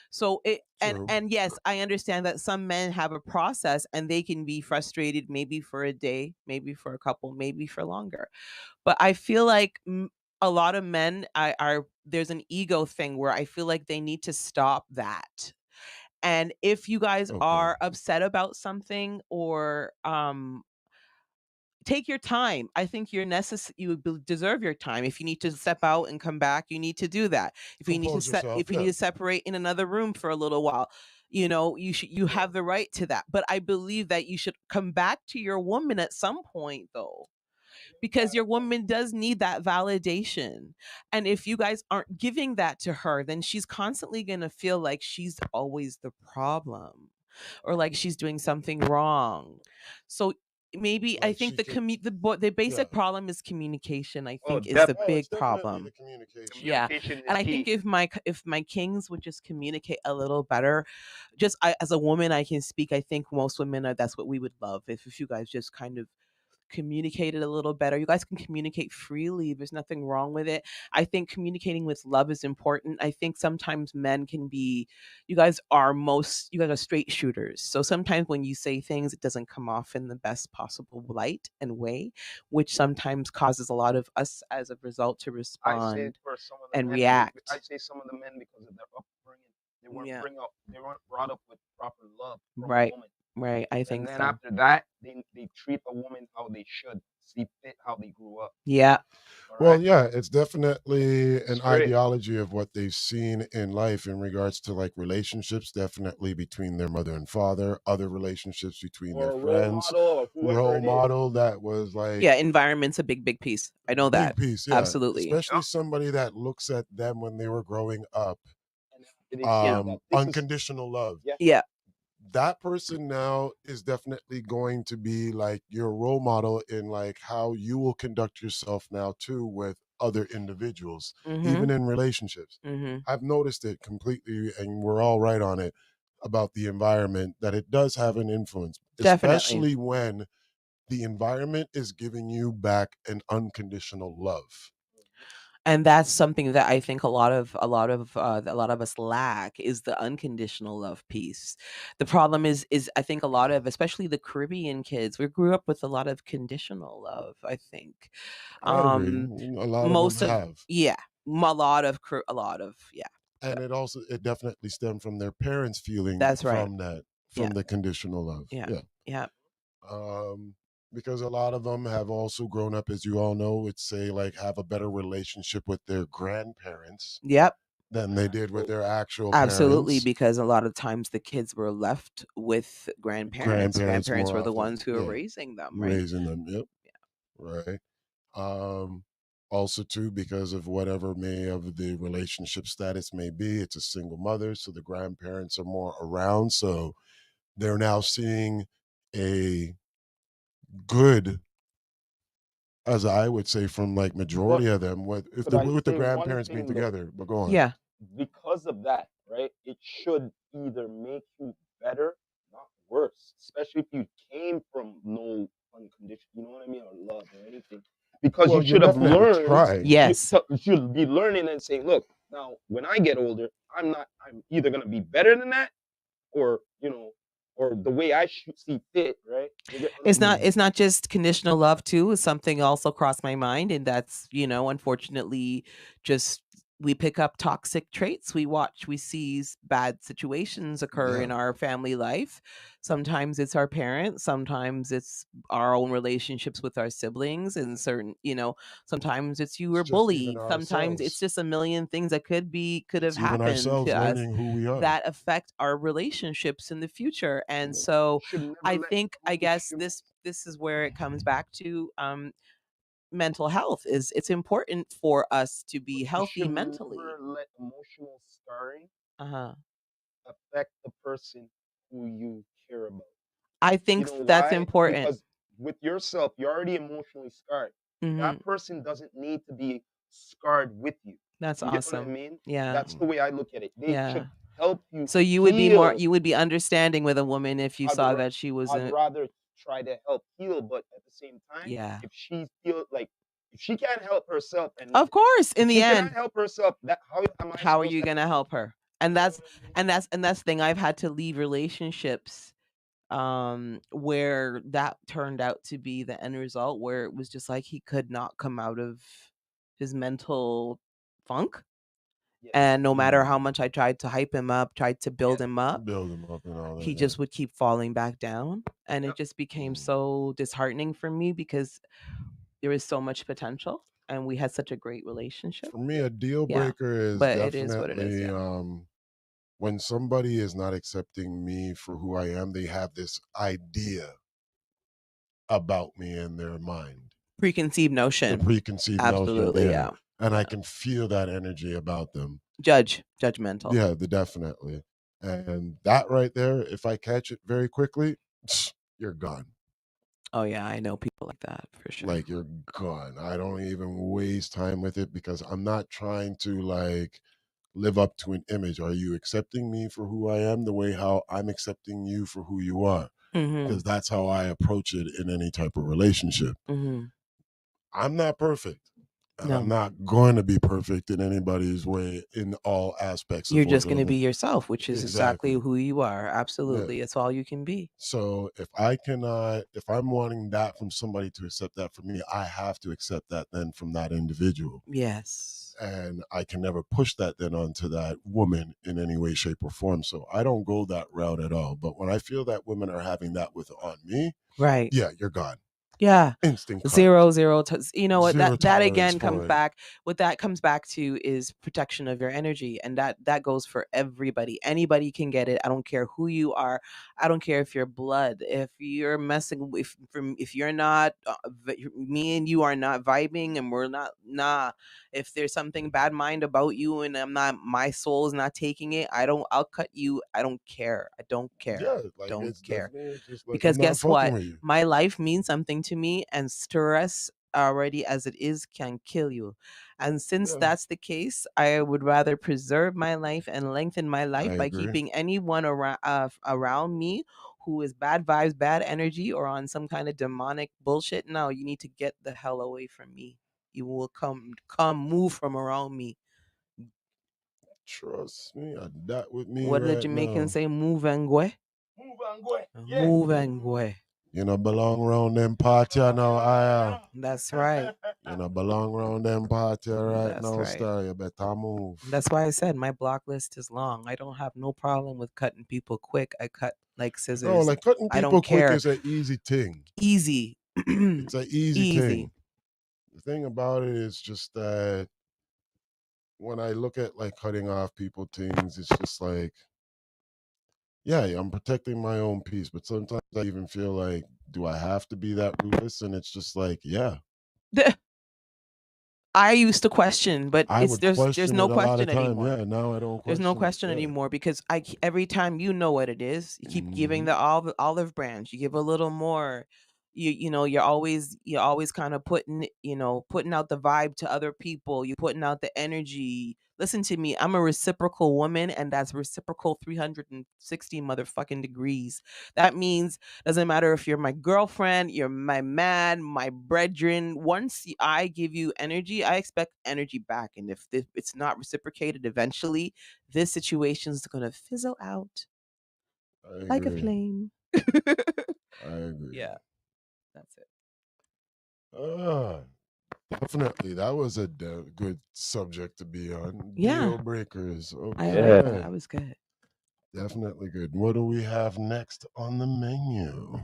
So it true. and yes, I understand that some men have a process and they can be frustrated maybe for a day, maybe for a couple, maybe for longer. But I feel like a lot of men are there's an ego thing where I feel like they need to stop that. And if you guys Okay. are upset about something, or take your time. I think you deserve your time. If you need to step out and come back, you need to do that. Compose yourself. If you need Yeah. to separate in another room for a little while, you have the right to that. But I believe that you should come back to your woman at some point, though, because your woman does need that validation. And if you guys aren't giving that to her, then she's constantly going to feel like she's always the problem, or like she's doing something wrong. So maybe I Like think she could. the Yeah. basic problem is communication, I Oh, think, is the Oh, it's big definitely the problem. communication. Yeah. communication And is I think key. if my kings would just communicate a little better, as a woman, I can speak. I think most women that's what we would love, if you guys just kind of communicated a little better. You guys can communicate freely. There's nothing wrong with it. I think communicating with love is important. I think sometimes men can be, you guys are straight shooters. So sometimes when you say things, it doesn't come off in the best possible light and way, which sometimes causes a lot of us as a result to I say respond for some of the and men, I react. say some of the men, because of their upbringing, Yeah. they weren't brought up with proper love from a Right. woman. Right. I And think then so. after that, they treat a woman how they should, see fit how they grew up. Yeah. All Well, right, yeah, it's definitely an straight. ideology of what they've seen in life in regards to like relationships, definitely between their mother and father, other relationships between Or their a role friends, model, or whoever role it is. model that was like Yeah. Environment's a big piece. I know big that. piece, yeah. Absolutely. Especially somebody that looks at them when they were growing up, And after they see that this is, unconditional love. yeah, Yeah. That person now is definitely going to be like your role model in like how you will conduct yourself now too with other individuals, Mm-hmm. even in relationships. Mm-hmm. I've noticed it completely, and we're all right on it about the environment, that it does have an influence, Definitely. especially when the environment is giving you back an unconditional love. And that's something that I think a lot of us lack, is the unconditional love piece. The problem is I think a lot of, especially the Caribbean kids, we grew up with a lot of conditional love, I think. I agree. Um A lot of them most of have. Yeah, a lot of yeah. And it definitely stemmed from their parents feeling That's right. from that, Yeah. from the conditional love. Yeah. Yeah. Yeah. Um, because a lot of them have also grown up, as you all know, would say like have a better relationship with their grandparents Yep. than they did with their actual Absolutely, parents. because a lot of times the kids were left with grandparents. Grandparents Grandparents more were the often, ones who were yeah, raising them, right? raising them. Yep, right. Um, Also too, because of whatever may of the relationship status may be, it's a single mother, so the grandparents are more around. So they're now seeing a good, as I would say, from like But majority of them, could I with the say one grandparents being thing though? together. But go on. Yeah. Because of that, right? It should either make you better, not worse. Especially if you came from no unconditional, you know what I mean, or love or anything. Because Well, you you're should have definitely learned. trying. Yes. You should be learning and saying, look, now when I get older, I'm not. I'm either gonna be better than that, or or the way I see fit, right? You get what I It's mean? not it's not just conditional love too. It's something also crossed my mind, and that's, unfortunately, just we pick up toxic traits. We see bad situations occur Yeah, in our family life. Sometimes it's our parents, sometimes it's our own relationships with our siblings, and sometimes it's you it's were just even bullied. Sometimes it's ourselves. just a million things that could have It's even happened ourselves to us learning who we are. that affect our relationships in the future. And Yeah. so Should never I let think, I guess, emotions. this is where it comes back to mental health. Is It's important for us to But be you healthy should mentally. never let emotional scarring Uh-huh. affect the person who you care about. I You think know that's why? important. Because with yourself, you're already emotionally scarred. Hmm. That person doesn't need to be scarred with you. That's You get what I awesome. mean? Yeah. That's the way I look at it. They Yeah. should help you So heal. you would be understanding with a woman if you I'd, saw ra- that she was I'd a rather try to help heal, but at the same time, yeah. if she feel like if she can't help herself, and Of course, in if the she cannot end, help herself, that how am I how are supposed you to going to help help her? her? And You know that's what I mean? the thing. I've had to leave relationships where that turned out to be the end result, where it was just like he could not come out of his mental funk, Yes. and no matter how Mm. much I tried to hype him up, tried to build Yes. him up, Build them up and all that. he Yeah. just would keep falling back down, and it Yep. just became Mm. so disheartening for me because there is so much potential and we had such a great relationship. For me, Yep. a deal Yeah, breaker is but it is what it is. definitely Yeah. when somebody is not accepting me for who I am. They have this idea about me in their mind, Preconceived the notion. preconceived notion. Absolutely. Yeah, Yeah. and I Yeah. can feel that energy about them. Judgmental. Yeah, definitely. And that right there, if I catch it very quickly, you're gone. Oh yeah, I know people like that for sure. Like you're gone. I don't even waste time with it because I'm not trying to like live up to an image. Are you accepting me for who I am the way how I'm accepting you for who you are? Mm-hmm. Because that's how I approach it in any type of relationship. Mm-hmm. I'm not perfect. And I'm No, not going to be perfect in anybody's way in all aspects you're of what just going to be the yourself, which is exactly exactly. who you are. Yeah. Absolutely, it's all you can be. So if I'm wanting that from somebody to accept that from me, I have to accept that then from that individual. Yes. And I can never push that then onto that woman in any way, shape, or form. So I don't go that route at all. But when I feel that women are having that with on me, Right. yeah, you're gone. Yeah. Instant cut. Zero you know what, Zero that tolerance again for comes it. back, what that comes back to is protection of your energy, and that goes for everybody. Anybody can get it. I don't care who you are. I don't care if you're blood, if you're messing with, if you're not me and you are not vibing, and we're not, nah, if there's something bad mind about you and my soul is not taking it, I'll cut you. I don't care. I don't care. Yeah, like Don't it's care. definitely it's just like Because I'm not guess fucking what? with you. My life means something to me, and stress already as it is can kill you. And since Yeah, that's the case, I would rather preserve my life and lengthen my I life by agree. keeping anyone around me who is bad vibes, bad energy, or on some kind of demonic bullshit. No, you need to get the hell away from me. You will move from around me. Trust me, that with me What did the right Jamaicans now. say? Move and go. Move and go. Yeah. Move and go. You know, belong round them party now, I That's right. you know, belong round them party right That's now, right. star. You better move. That's why I said my block list is long. I don't have no problem with cutting people quick. I cut like No, scissors. like cutting I don't people quick care. is an easy thing. Easy. It's an easy Easy. thing. The thing about it is just that when I look at like cutting off people things, it's just like, yeah, I'm protecting my own peace, but sometimes I even feel like, do I have to be that ruthless? And it's just like, yeah, I used to question, but I would there's question no it a lot question of time. anymore. Yeah, now I don't There's no question question it. Yeah. anymore because every time you know what it is, you keep giving Mhm. the olive branch. You give a little more. You're always kind of putting out the vibe to other people. You're putting out the energy. Listen to me. I'm a reciprocal woman, and that's reciprocal 360 motherfucking degrees. That means doesn't matter if you're my girlfriend, you're my man, my brethren. Once I give you energy, I expect energy back. And if it's not reciprocated, eventually this situation is going to fizzle out I like a agree. flame. I agree. Yeah, that's it. Definitely. That was a good subject to be on. Yeah. Deal breakers. I Okay. like that. That was good. Definitely good. What do we have next on the menu?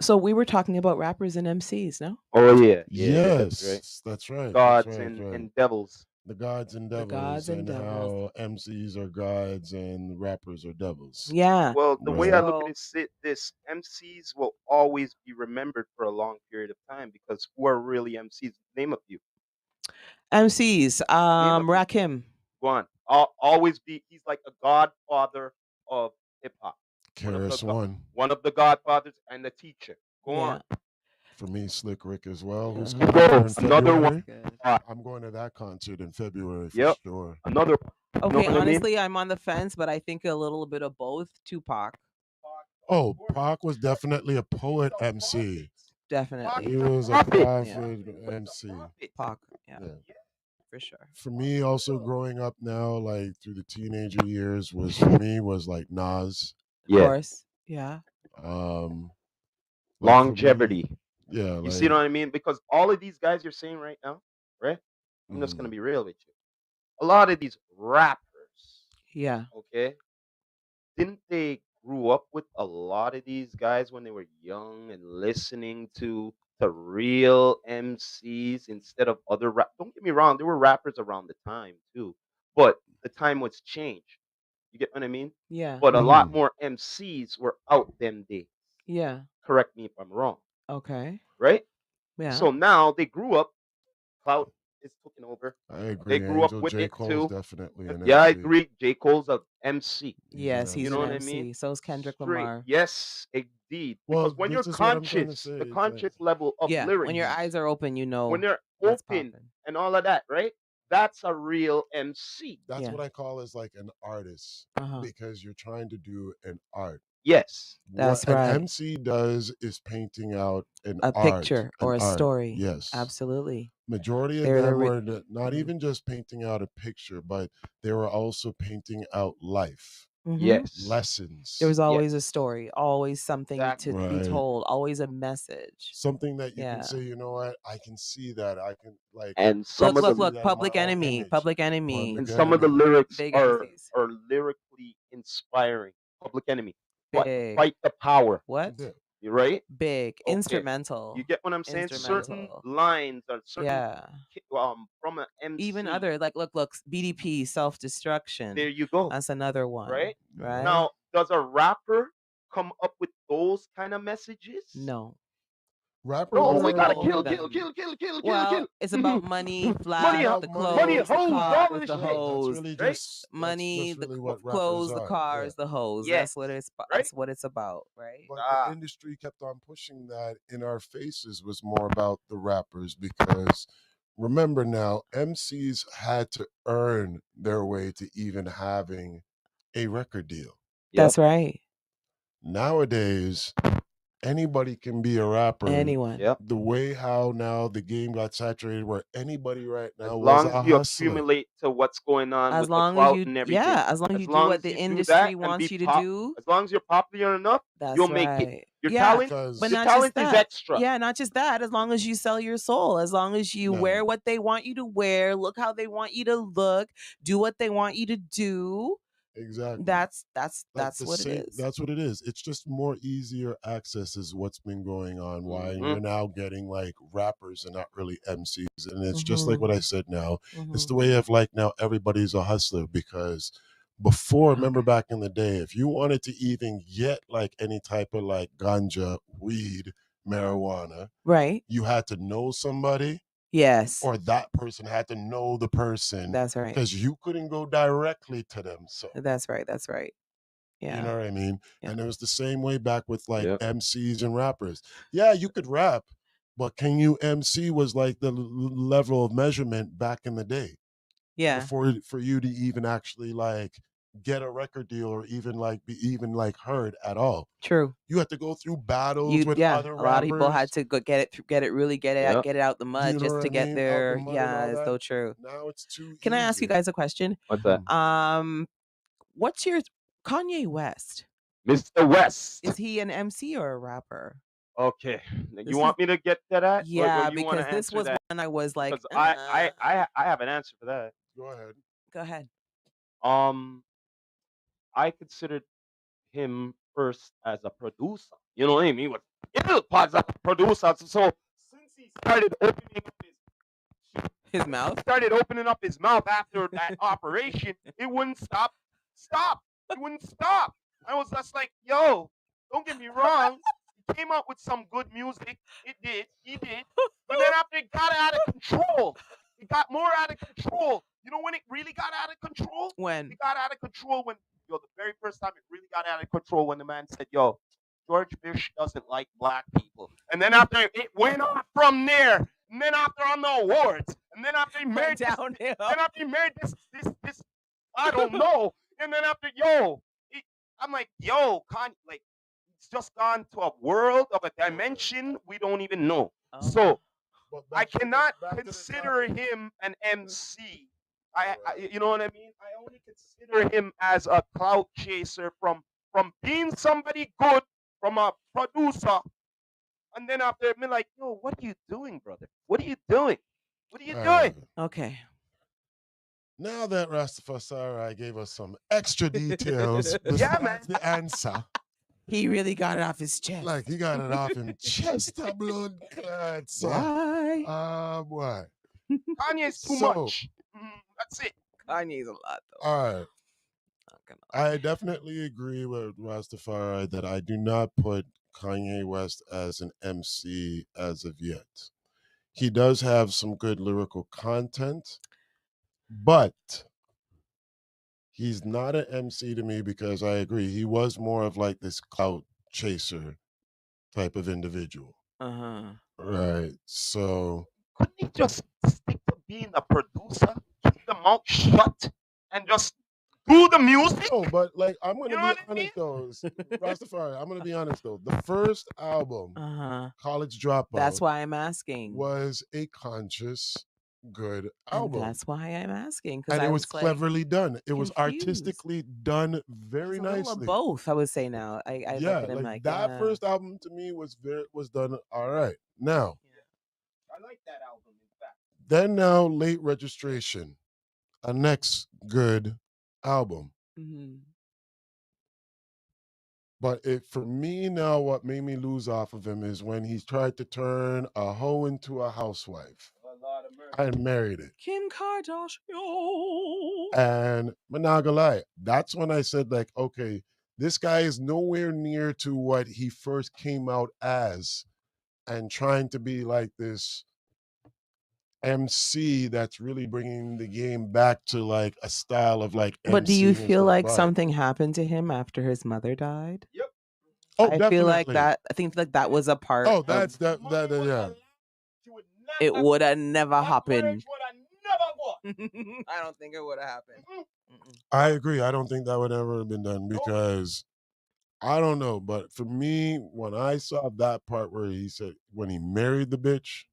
So we were talking about rappers and MCs, no? Oh yeah, that's right. Yes, that's right. Gods That's right. and, That's right. and devils. The gods and The devils, gods and and devils. how MCs are gods and rappers are devils. Yeah. Well, the way I Right. look at this MCs will always be remembered for a long period of time because who are really MCs? Name a few. MCs. Name a few. Rakim. Go on. Always be. He's like a godfather of hip hop. Karis one. One of the godfathers and the teacher. Go Yeah. on. For me, Slick Rick as well, who's Uh-huh. coming here in Another February. one. Good. I'm going to that concert in February for Yep. sure. Another. Okay, know what I mean? honestly, I'm on the fence, but I think a little bit of both. Tupac, Oh, Pac was definitely a poet MC. definitely. He was a prophet. prophet MC. Pac, yeah, Yeah. for sure. For me, also growing up now, like through the teenager years, was for me was like Nas. Of course, yeah. Um, like for me, Longevity. yeah, You like see what I mean? Because all of these guys you're saying right now, right? I'm just gonna be real with you. A lot of these rappers, Yeah, okay, didn't they grew up with a lot of these guys when they were young and listening to real MCs instead of other rap? Don't get me wrong, there were rappers around the time too, but the time was changed. You get what I mean? yeah, But a lot more MCs were out them days. yeah. Correct me if I'm wrong, Okay, right? yeah. So now they grew up. Clout is taking over. I They agree. grew up Angel with J. it Cole's too. definitely an Yeah, I MC. agree. J. Cole's a MC. Yes, he's You know an what I MC. mean? So is Kendrick Straight. Lamar. Yes, indeed. Well, Because when you're this is what I'm trying to conscious, say. the It's like, conscious level of Yeah, lyrics, when your eyes are open, you when know they're what's open popping. and all of that, right? That's a real MC. that's Yeah. what I call as like an artist Uh-huh. because you're trying to do an art. Yes. That's What an right. MC does is painting out an A art, picture an or a art. story. Yes. Absolutely. Majority of They're the them ri- were not Mhm. even just painting out a picture, but they were also painting out life, Mhm. Yes. lessons, There was always a Yes. story, always something Exactly. to be right? told, always a message. Something that you Yeah. can say, you know what, I can see that. I can like And some Look, of look, the look. Public Enemy. Public Enemy. and some of the lyrics Big are MCs. lyrically inspiring. Public Enemy. What? Big. Fight the power. What? Yeah. You right? Big. Okay. Instrumental. You get what I'm saying? Certain Instrumental. lines or certain Yeah. from an MC. Even other look, BDP, self destruction. There you go. That's another one. Right? Right? Now, does a rapper come up with those kind of messages? No. Rappers No, It's we gotta all kill, them. kill, kill, kill, kill, Well, kill, kill. it's about money, Money, flash, the money, clothes, the hoes, cars, all the this shit. That's hoes. really right? just Money, that's the really what clothes, rappers the are. cars, Yeah. the hoes. Yes. That's what it's. Right? That's what it's about, right? But Ah. the industry kept on pushing that in our faces was more about the rappers because remember now, MCs had to earn their way to even having a record deal. That's right. Nowadays, anybody can be a rapper. Anyone. Yep. The way how now the game got saturated where anybody right As now was long a as you hustler. accumulate to what's going on As with the long as clout you, and everything. yeah, as long as As you do long what as the you do industry that and wants be you to do. as long as you're popular enough, That's you'll right. make it. Your Yeah, talent, Because but your not talent just is that. extra. Yeah, not just that. As long as you sell your soul, as long as you No. wear what they want you to wear, look how they want you to look, do what they want you to do, Exactly. That's Like the what it same. is. That's what it is. It's just more easier access is what's been going on. Why you're now getting like rappers and not really MCs, and it's just like what I said. Now it's the way of like now everybody's a hustler because before, remember back in the day, if you wanted to even get like any type of like ganja, weed, marijuana, Right. you had to know somebody Yes. or that person had to know the person That's right. because you couldn't go directly to them. So That's right. That's right. Yeah. you know what I mean? Yeah. And it was the same way back with like Yeah. MCs and rappers. Yeah, you could rap, but can you MC was like the level of measurement back in the day Yeah. before for you to even actually like get a record deal or even like be even like heard at all. True. You had to go through battles with other a lot of people had rappers. to go get it out the mud You know just what to I get mean? Out the there. mud and Yeah, all it's that. so true. Now it's too Can I ask you easy. guys a question? What's that? What's your Kanye West? Mr. West. Is he an MC or a rapper? Okay. This You want me to get to that? Yeah, or you want because to this answer was that? when I was like, Because I have an answer for that. Go ahead. go ahead. I considered him first as a producer. You know what I mean? He was as a producer. So since he started opening up His mouth. his mouth after that operation, it wouldn't stop. It wouldn't stop. I was just like, yo, don't get me wrong. He came out with some good music. He did. But then after it got out of control, it got more out of control. You know when it really got out of control? When? It got out of control when, the very first time it really got out of control when the man said, yo, George Bush doesn't like black people. And then after it went off from there, and then after on the awards, and then after he married this, downhill. then after he married this, I don't know. And then after, I'm like, yo, Kanye, like, it's just gone to a world of a dimension we don't even know. So But I back to the- cannot back to the consider topic. him an MC. You know what I mean? I only consider him as a clout chaser from being somebody good, from a producer, and then after me like, yo, what are you doing, brother? What are you doing? What are you doing? Okay. Now that Rastafari gave us some extra details besides Yeah, man. the answer, He really got it off his chest. like he got it off him chest of blood clots. Why? Boy. Kanye's too So- much. That's it. Kanye's a lot though. All right. Not gonna lie. I definitely agree with Rastafari that I do not put Kanye West as an MC as of yet. He does have some good lyrical content, but he's not an MC to me because I agree. He was more of like this clout chaser type of individual. Uh-huh. Right. So Couldn't he just stick to being a producer, keep the mouth shut, and just do the music? no, but like I'm gonna You know be what I honest though. Rastafari, I'm gonna be honest though. The first album, Uh-huh. College Dropout, That's why I'm asking. was a conscious, good And album. that's why I'm asking. Because And I it was like, cleverly done. It was confused. artistically done very it's a little of nicely. both, I would say now. I Yeah, look at him like like that yeah. first album to me was done all right. Now, I like that album, in fact. then now Late Registration, a next good album. Mhm. But for me now, what made me lose off of him is when he tried to turn a hoe into a housewife and married it. Kim Kardashian. And I'm not gonna lie, that's when I said, like, okay, this guy is nowhere near to what he first came out as and trying to be like this MC that's really bringing the game back to like a style of like But do you MCing and feel stuff, like but- something happened to him after his mother died? Oh, I definitely. feel like that. I think like that was a part. Oh, of- that's that. Yeah. It would have never happened. Would have never gone. I don't think it would have happened. I agree. I don't think that would ever have been done because I don't know. But for me, when I saw that part where he said when he married the bitch,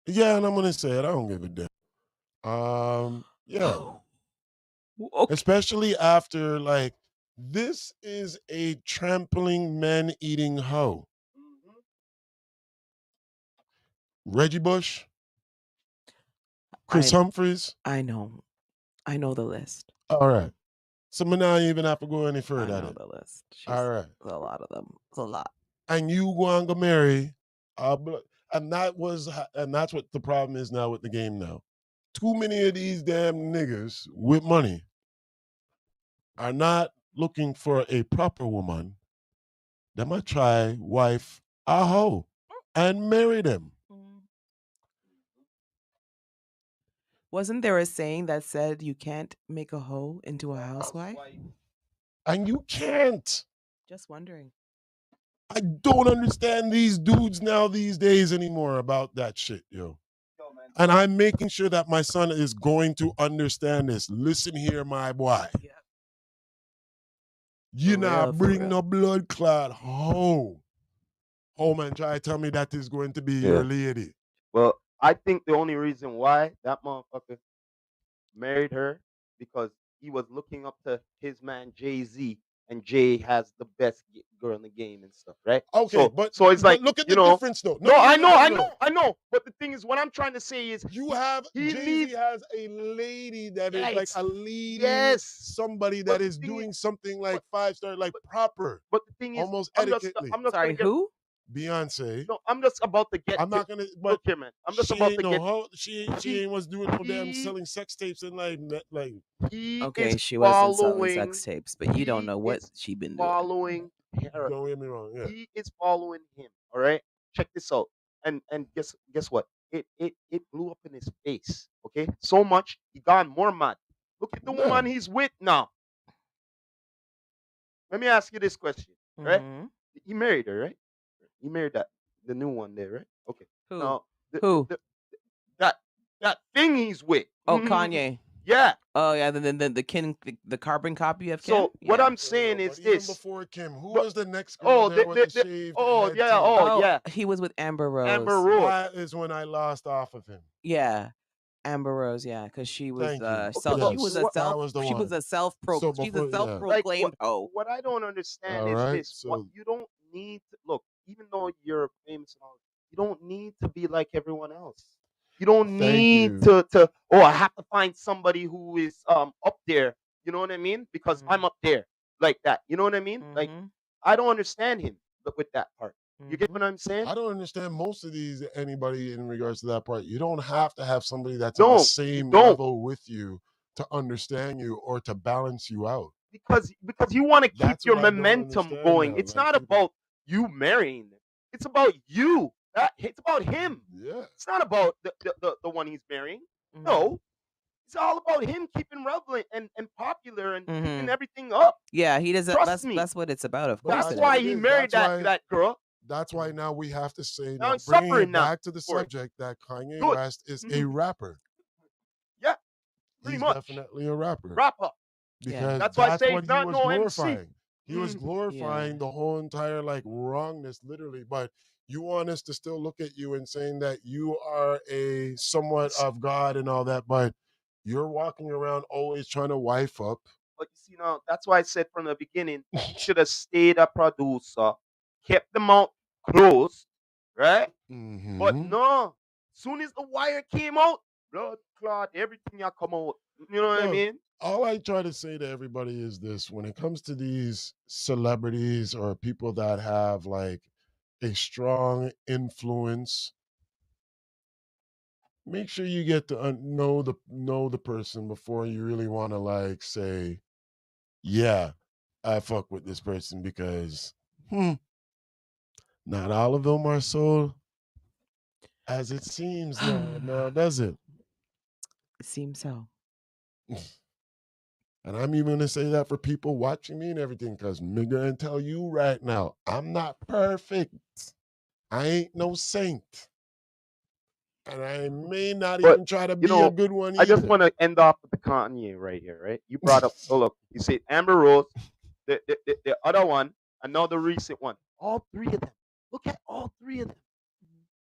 yeah, and I'm gonna say it. I don't give a damn. Yeah, Okay. especially after like this is a trampling men eating hoe. Reggie Bush, Chris Humphries. I know. I know the list. All right. So now you even have to go any I further at know it. the list. All right. There's a lot of them. It's a lot. And you going to marry, and that's what the problem is now with the game now. Too many of these damn niggas with money are not looking for a proper woman. They might try wife a hoe and marry them. Wasn't there a saying that said you can't make a hoe into a housewife? And you can't. Just wondering. I don't understand these dudes now these days anymore about that shit, yo. And I'm making sure that my son is going to understand this. Listen here, my boy. Yeah. You For not real, for bring real. no blood clot home. Home and try to tell me that is going to be Yeah. your lady. Well, I think the only reason why that motherfucker married her because he was looking up to his man Jay-Z, and Jay has the best girl in the game and stuff, right? Okay, So it's like, look at you the know. difference though. No, I know. But the thing is, what I'm trying to say is, You have He Jay-Z needs- has a lady that is like Yes. a leading Yes. somebody But that the is thing doing something like 5-star, like proper, but the thing is, almost I'm just etiquetely. Sorry, who? Beyonce. No, I'm just about to get. I'm not gonna, but Look here, man. I'm just she about ain't to no get. hoe. She he- ain't was doing no damn he- selling sex tapes and like He Okay, is she wasn't selling following. sex tapes, but you don't he know what is she been doing. Following her. don't get me wrong. Yeah. He is following him. All right. Check this out. And guess what? It blew up in his face. Okay. So much he got more mad. Look at the Yeah. woman he's with now. Let me ask you this question. Right? Mhm. He married her, right? He married the new one there, right? Okay. Who? Now Who? that thing he's with. Oh, Kanye. Yeah. Oh yeah, the carbon copy of Kim. So what Yeah. I'm saying No, is but even this. before Kim, who But- was the next girl there with the shaved head yeah, too? oh yeah. He was with Amber Rose. Amber Rose. That is when I lost off of him. Yeah, Amber Rose. Yeah, because she was Thank you. self. but She was what- a self. that was the She was one. a self pro. So She's before- a yeah. self-proclaimed hoe. What I don't understand All is right, this. What so- you don't need to look, even though you're famous and all, you don't need to be like everyone else. You don't Thank need you. to I have to find somebody who is up there. You know what I mean? Because Mhm. I'm up there like that. You know what I mean? Like Mhm. I don't understand him with that part. You get Mhm. what I'm saying? I don't understand most of these anybody in regards to that part. You don't have to have somebody that's on the No, you same don't. level with you to understand you or to balance you out. Because you want to keep That's your what I don't momentum understand going. now, It's like not people- about you marrying them. It's about you. It's about him. Yeah. It's not about the one he's marrying. Mhm. No. It's all about him keeping relevant and popular and Mhm. keeping everything up. Yeah, he doesn't. Trust me. That's what it's about. Of But course, That's it why is. he is. married That's why- that girl. That's why now we have to say, Now now he's bringing suffering it now back to the for it. subject that Kanye Good. West is a Mhm. rapper. Yeah, pretty He's much. definitely a rapper. Rapper. Because That's why I say what he's he not was no MC. glorifying. He was Mhm. glorifying Yeah. the whole entire like wrongness, literally. But you want us to still look at you and saying that you are a somewhat of God and all that, but you're walking around always trying to wife up. But you see now, that's why I said from the beginning, he should have stayed a producer, kept the mouth closed, right? But Mhm. no, soon as the wire came out, blood clot, everything ya come out. You know what I No. mean? All I try to say to everybody is this: when it comes to these celebrities or people that have like a strong influence, make sure you get to know the person before you really want to like say, yeah, I fuck with this person, because not all of them are so as it seems now, does it? It seems so. And I'm even gonna say that for people watching me and everything, because I'm gonna tell you right now, I'm not perfect. I ain't no saint. And I may not But, even try to you be a know, good one I just either. want to end off with the Kanye right here, right? You brought up, so look, you said Amber Rose, the other one, another recent one. All three of them. Look at all three of them.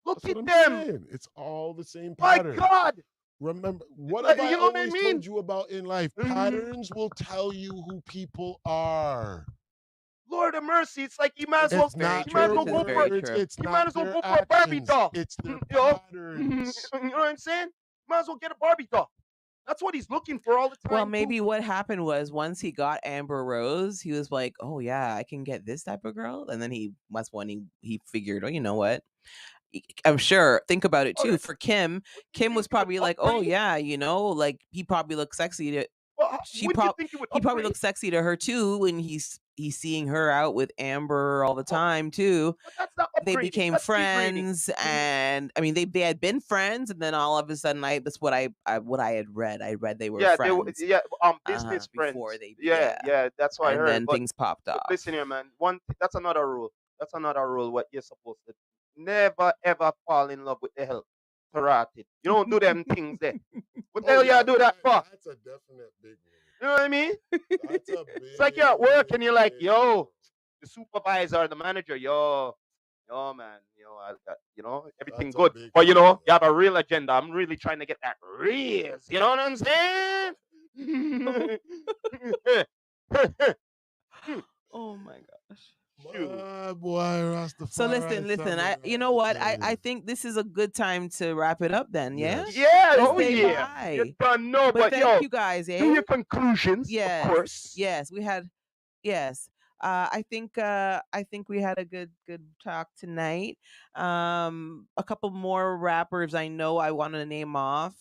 Look That's at what I'm them. saying. It's all the same My pattern. God. Remember, what Like, have I you know what I always mean? told you about in life? Mhm. Patterns will tell you who people are. Lord of mercy. It's like you might as well, It's not you might as their well This go is very for words. true. It's you might not as well their go for a Barbie actions. doll. It's their You know? patterns. You know what I'm saying? Might as well get a Barbie doll. That's what he's looking for all the time. Well, too. maybe what happened was once he got Amber Rose, he was like, "Oh yeah, I can get this type of girl," and then that's when he figured, "Oh, you know what?" I'm sure. Think about it too. Okay. For Kim, Kim was Think he would probably like, "Oh upgrade? yeah, like he probably looks sexy to Well, she wouldn't you think he would he probably upgrade? looks sexy to her too when he's seeing her out with Amber all the time too. But that's not They upgrading. became That's degrading. friends, and I mean they had been friends, and then all of a sudden that's what I had read. I read they were Yeah, friends business before friends. they Yeah, that's what I and heard. then But things popped off. listen here, man. That's another rule. That's another rule. What you're supposed to never ever fall in love with the hell karate. You don't do them things there. What the hell you do that for? That's a definite big You know what I mean? That's a big. It's like you're at work and you're like, yo, the supervisor or the manager, yo, man, everything That's a good. big But you one. have a real agenda. I'm really trying to get that raise. You know what I'm saying? Oh my gosh. Shoot. My boy, Rastafari. So listen. You know what? I think this is a good time to wrap it up. Then, yeah. Yes. Yeah, Let's oh say yeah. bye. You done know, But but thank yo, you guys. do your conclusions, Yes. of course. Yes, we had. Yes. I think we had a good talk tonight. A couple more rappers I know I want to name off.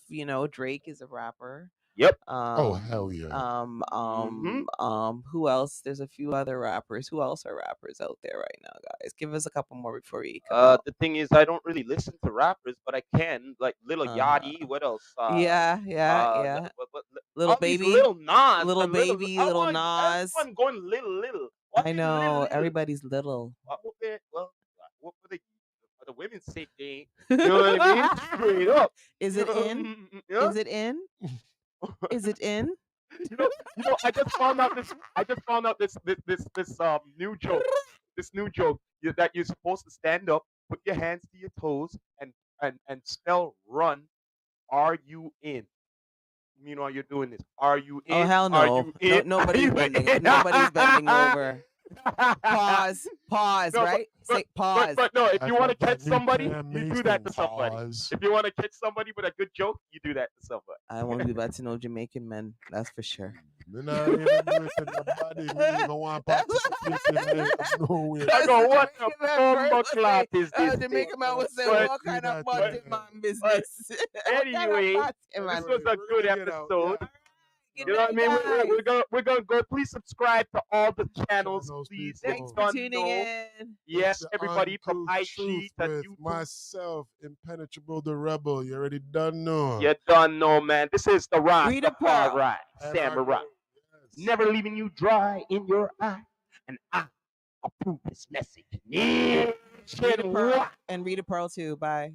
Drake is a rapper. Yep. Oh, hell yeah. Who else? There's a few other rappers. Who else are rappers out there right now, guys? Give us a couple more before we come out. The thing is, I don't really listen to rappers, but I can like Little Yachty. What else? Yeah. Little all these Baby, Little Nas, Little and Baby, Little Nas. Everyone going little. Why I they know little? everybody's little. What for the women's sake they? You know what I mean? Straight up. Is it in? Yeah? Is it in? Is it in? I just found out this. New joke. This new joke that you're supposed to stand up, put your hands to your toes, and spell run. Are you in? Meanwhile, you're doing this. Are you in? Oh hell Are no! you in? Nobody's bending. Nobody's bending over. Pause. No, right? Say pause. But no, if you want to catch New somebody, Plan you do Mason. that to somebody. Pause. If you want to catch somebody with a good joke, you do that to somebody. I won't be about to know Jamaican men. That's for sure. Me not even do it to nobody. Me even want to participate in it. No way. I go, what the Jamaican man bumbo first clot is this? Jamaican man would say, But- "What kind of but- body man business?" Anyway, this was a good episode. You know what I mean? We're gonna go. Please subscribe to all the channels, Channels, please. people. Thanks It's for done tuning know. in. Yes, The everybody from Uncouth IG Truth to with YouTube. myself, Impenetreble the Rebel. You already done know. You done know, man. This is the Rita Pearl. Rastafari And Samurai. yes. Never leaving you dry in your eye. And I approve this message. Rita Pearl Nationwide. and Rita Pearl too. Bye.